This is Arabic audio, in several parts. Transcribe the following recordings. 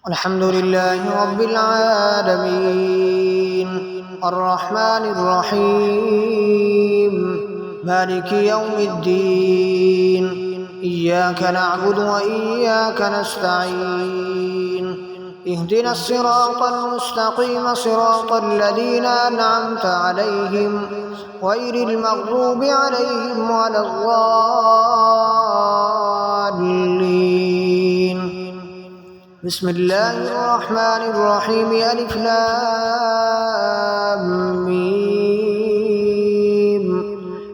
الحمد لله رب العالمين الرحمن الرحيم مالك يوم الدين إياك نعبد وإياك نستعين اهدنا الصراط المستقيم صراط الذين أنعمت عليهم غير المغضوب عليهم ولا الضالين. بسم الله الرحمن الرحيم ألف لام ميم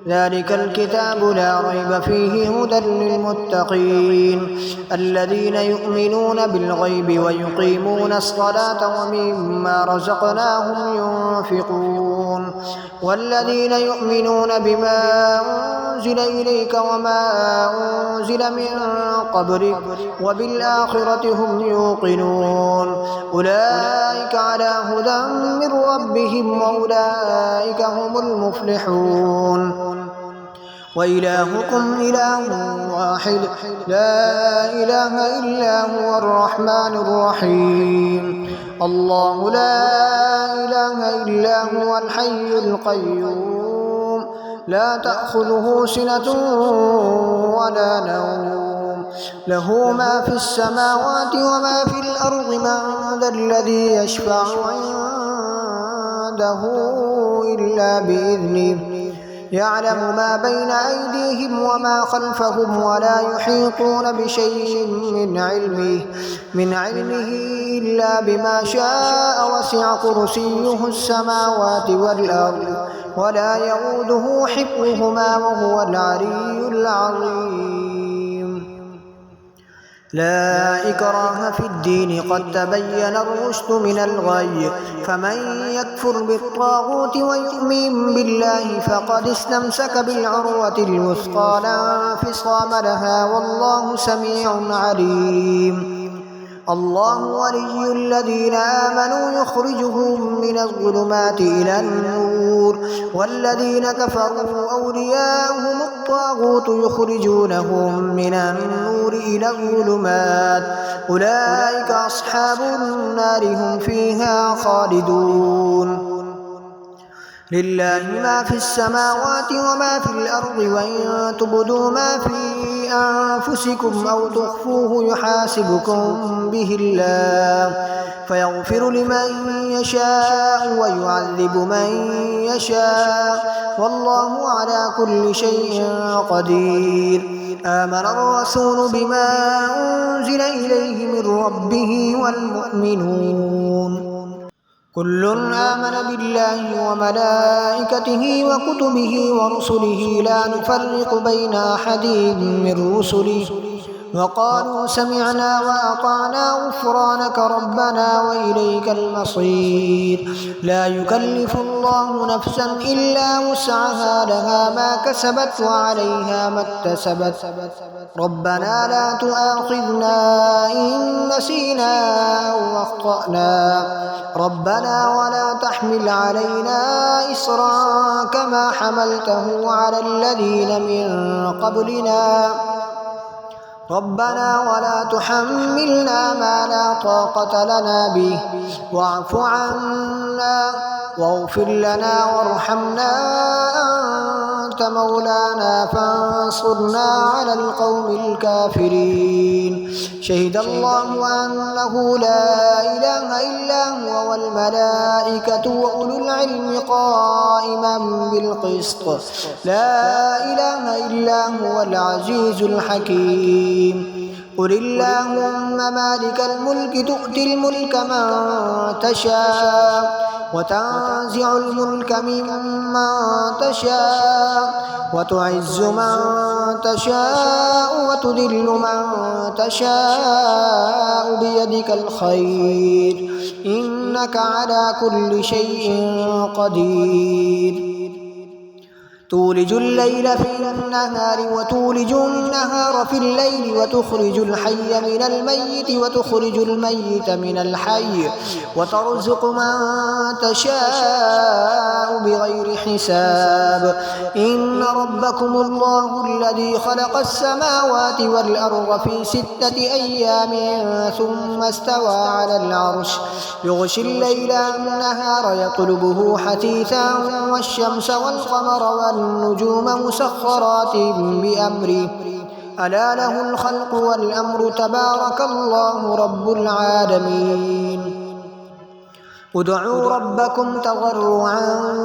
ذلك الكتاب لا ريب فيه هدى للمتقين الذين يؤمنون بالغيب ويقيمون الصلاة ومما رزقناهم ينفقون والذين يؤمنون بما أنزل إليك وما أنزل من قبلك وبالآخرة هم يوقنون أولئك على هدى من ربهم وأولئك هم المفلحون وإلهكم إله واحد لا إله إلا هو الرحمن الرحيم الله لا إله إلا هو الحي القيوم لا تأخذه سنة ولا نوم له ما في السماوات وما في الأرض من ذا الذي يشفع عنده إلا بإذنه يعلم ما بين أيديهم وما خلفهم ولا يحيطون بشيء من علمه إلا بما شاء وسع كرسيه السماوات والأرض ولا يؤوده حفظهما وهو العلي العظيم لا إكراه في الدين قد تبين الرشد من الغي فمن يكفر بالطاغوت ويؤمن بالله فقد استمسك بالعروة الوثقى لا انفصام لها والله سميع عليم الله ولي الذين آمنوا يخرجهم من الظلمات إلى النور والذين كفروا أولياءهم الطاغوت يخرجونهم من النور إلى الظلمات أولئك أصحاب النار هم فيها خالدون لله ما في السماوات وما في الأرض وإن تبدوا ما في أنفسكم أو تخفوه يحاسبكم به الله فيغفر لمن يشاء ويعذب من يشاء والله على كل شيء قدير آمن الرسول بما أنزل إليه من ربه والمؤمنون كل آمن بالله وملائكته وكتبه ورسله لا نفرق بين أحد من رسله وقالوا سمعنا وأطعنا غفرانك ربنا وإليك المصير لا يكلف الله نفسا إلا وسعها لها ما كسبت وعليها ما اكتسبت ربنا لا تؤاخذنا إن نسينا أو أخطأنا ربنا ولا تحمل علينا إصرا كما حملته على الذين من قبلنا ربنا ولا تحملنا ما لا طاقة لنا به واعف عنا واغفر لنا وارحمنا أنت مولانا فانصرنا على القوم الكافرين شهد الله أنه لا إله إلا هو والملائكة وأولو العلم قائما بالقسط لا إله إلا هو العزيز الحكيم قل اللهم مالك الملك تؤتي الملك من تشاء وتنزع الملك ممن تشاء وتعز من تشاء وتذل من تشاء بيدك الخير إنك على كل شيء قدير تولج الليل في النهار وتولج النهار في الليل وتخرج الحي من الميت وتخرج الميت من الحي وترزق من تشاء بغير حساب. إن ربكم الله الذي خلق السماوات والأرض في 6 أيام ثم استوى على العرش يغشي الليل النهار يطلبه حثيثا والشمس والقمر والنجوم مسخرات بأمره ألا له الخلق والأمر تبارك الله رب العالمين. ادعوا ربكم تضرعا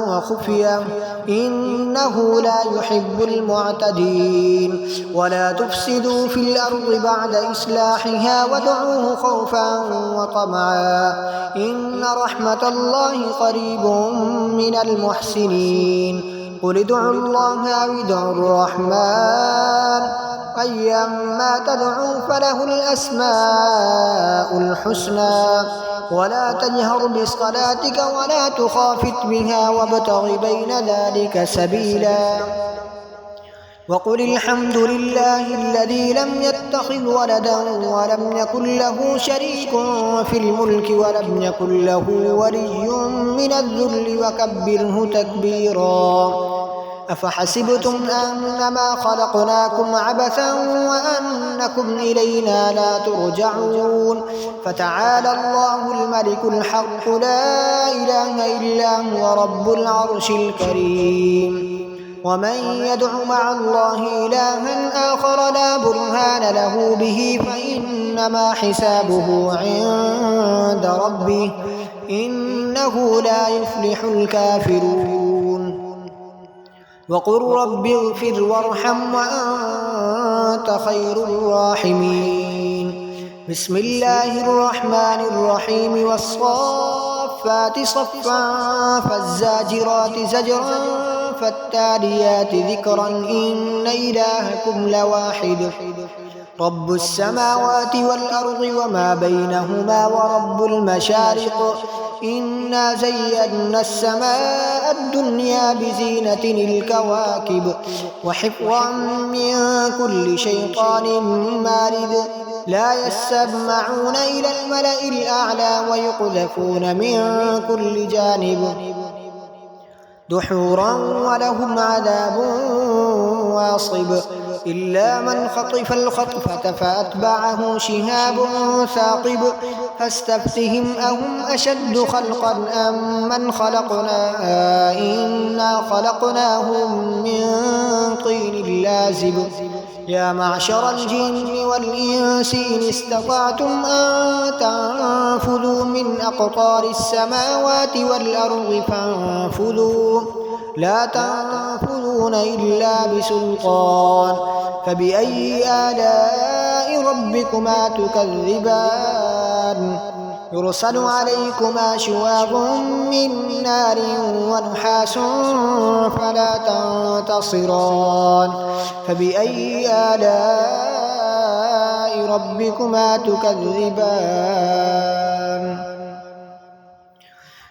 وخفيا إنه لا يحب المعتدين ولا تفسدوا في الأرض بعد إصلاحها وادعوه خوفا وطمعا إن رحمة الله قريب من المحسنين. قل ادعوا الله أو ادعوا الرحمن أيما تدعوا فله الأسماء الحسنى ولا تجهر بصلاتك ولا تخافت بها وابتغ بين ذلك سبيلا. وقل الحمد لله الذي لم يتخذ ولدا ولم يكن له شريك في الملك ولم يكن له ولي من الذل وكبره تكبيرا. أفحسبتم أنما خلقناكم عبثا وأنكم إلينا لا ترجعون فتعالى الله الملك الحق لا إله إلا هو رب العرش الكريم. ومن يدع مع الله إلها آخر لا برهان له به فإنما حسابه عند ربه إنه لا يفلح الكافرون. وقل رب اغفر وارحم وأنت خير الراحمين. بسم الله الرحمن الرحيم والصافات صفا فالزاجرات زجرا فالتاليات ذكرا إن إلهكم لواحد رب السماوات والأرض وما بينهما ورب المشارق إنا زينا السماء الدنيا بزينة الكواكب وحفظا من كل شيطان مارد لا يسمعون إلى الملأ الأعلى ويقذفون من كل جانب دحورا ولهم عذاب واصب إلا من خطف الخطفة فأتبعه شهاب ثاقب فاستفتهم أهم أشد خلقا أم من خلقنا إنا خلقناهم من طين لازب. يا معشر الجن والإنس إن استطعتم أن تنفذوا من أقطار السماوات والأرض فانفذوا لا تنفذون إلا بسلطان فبأي آلاء ربكما تكذبان يرسل عليكما شواظ من نار ونحاس فلا تنتصران فبأي آلاء ربكما تكذبان.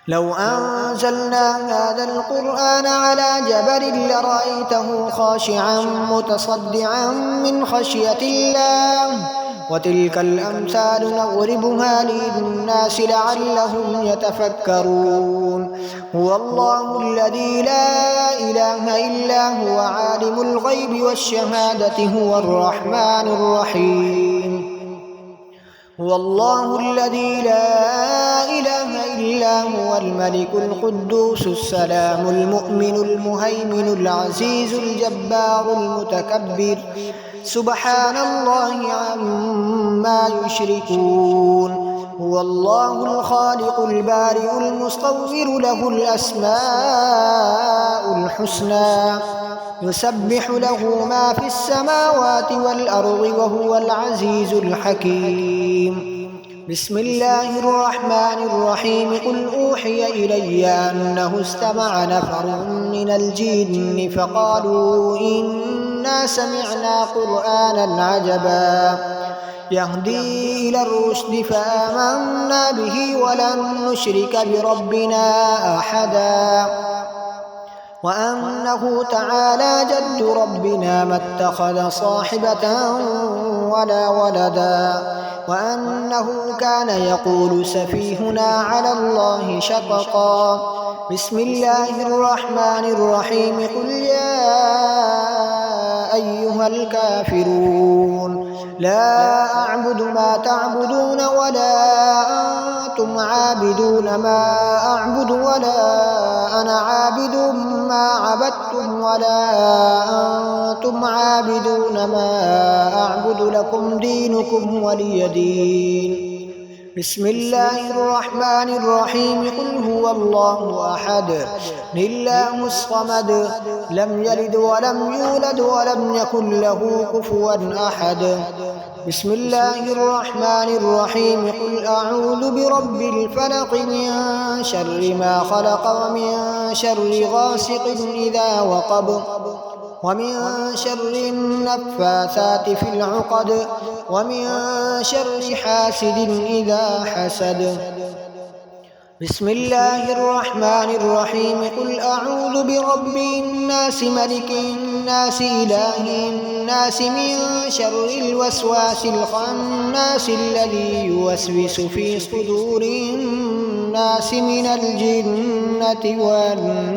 لو أنزلنا هذا القرآن على جبل لرأيته خاشعا متصدعا من خشية الله وتلك الأمثال نضربها للناس لعلهم يتفكرون. هو الله الذي لا إله إلا هو عالم الغيب والشهادة هو الرحمن الرحيم. هو الله الذي لا إله إلا هو الملك القدوس السلام المؤمن المهيمن العزيز الجبار المتكبر سبحان الله عما يشركون. هو الله الخالق البارئ المصور له الأسماء الحسنى يسبح له ما في السماوات والأرض وهو العزيز الحكيم. بسم الله الرحمن الرحيم. قل أوحي إلي أنه استمع نفر من الجن فقالوا إنا سمعنا قرآنا عجبا يهدي إلى الرشد فآمنا به ولن نشرك بربنا أحدا. وأنه تعالى جد ربنا ما اتخذ صاحبة ولا ولدا وأنه كان يقول سفيهنا على الله شططا. بسم الله الرحمن الرحيم. قل يا أيها الكافرون لا أعبد ما تعبدون ولا أنتم عابدون ما أعبد ولا أنا عابد ما عبدتم ولا أنتم عابدون ما أعبد لكم دينكم ولي دين. بسم الله الرحمن الرحيم. قل هو الله أحد الله الصمد لم يلد ولم يولد ولم يكن له كفوا أحد. بسم الله الرحمن الرحيم. قل أعوذ برب الفلق من شر ما خلق ومن شر غاسق إذا وقب ومن شر النفاثات في العقد ومن شر حاسد إذا حسد. بسم الله الرحمن الرحيم. قل أعوذ برب الناس ملك الناس إله الناس من شر الوسواس الخناس الذي يوسوس في صدور الناس من الجنة والناس.